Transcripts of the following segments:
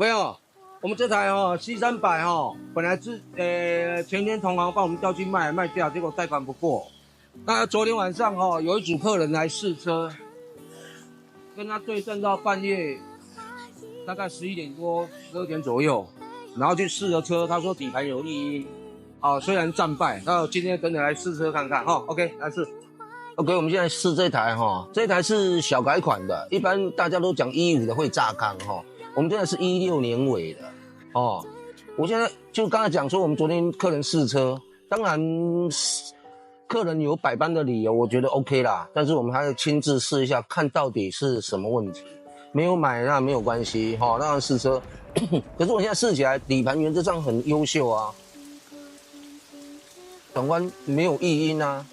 朋友，我们这台C300本来是前天同行帮我们调去卖掉，结果贷款不过。那昨天晚上有一组客人来试车，跟他对战到半夜，大概11点多、12点左右，然后去试了车，他说底盘有异音，虽然战败，那今天跟着来试车看看OK， 来试。OK， 我们现在试这台这台是小改款的，一般大家都讲15的会炸缸我们现在是16年尾的我现在就刚才讲说，我们昨天客人试车，当然客人有百般的理由，我觉得 OK 啦，但是我们还要亲自试一下，看到底是什么问题。没有买那没有关系当然试车，可是我现在试起来底盘原则上很优秀啊，转弯没有异音啊。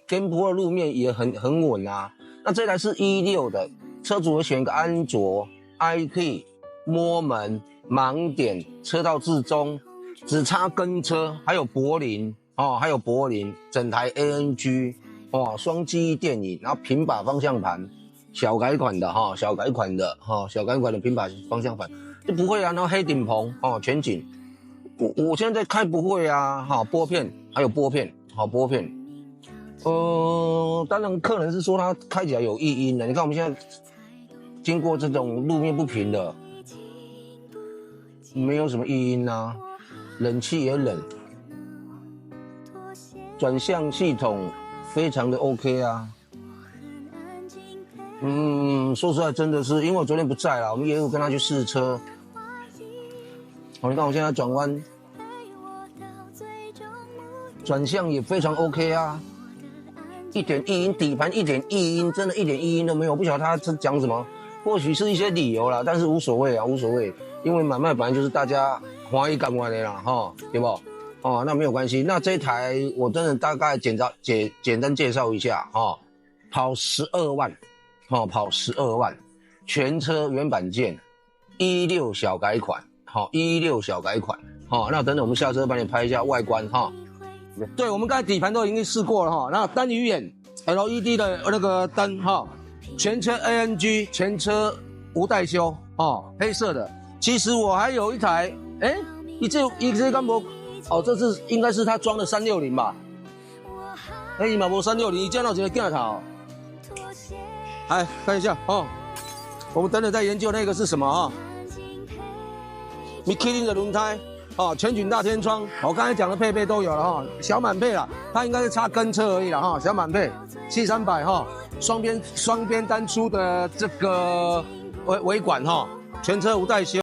跟坡的路面也很稳啊。那这台是16的，车主会选一个安卓、iKey、摸门、盲点、车道自中，只差跟车，还有柏林整台 ANG 双记忆电影，然后平把方向盘，小改款的小改款的平把方向盘就不会啊，然后黑顶棚全景。我现在在开不会啊拨片还有拨片拨片。当然客人是说他开起来有异音的，你看我们现在经过这种路面不平的，没有什么异音啊，冷气也冷，转向系统非常的 OK 啊。说实在真的是，因为我昨天不在啦，我们也有跟他去试车。你看我现在转弯，转向也非常 OK 啊。一点异音，底盘一点异音，真的一点异音都没有。不晓得他是讲什么，或许是一些理由啦，但是无所谓啊，无所谓，因为买卖本来就是大家欢喜干完的啦，对不？那没有关系。那这一台我真的大概简单介绍一下跑12万，跑12万，全车原版件，16小改款，16小改款，那等等我们下车帮你拍一下外观对，我们刚才底盘都已经试过了那单鱼眼 LED 的那个灯全车 ANG， 全车无代修黑色的。其实我还有一台，一直干不这是应该是他装的360吧？你嘛无360，你见到一个镜头，来看一下我们等等再研究那个是什么Michelin 的轮胎。全景大天窗，我刚才讲的配备都有了小满配啦，它应该是差跟车而已啦小满配 C300双边单出的这个尾管全车无代修。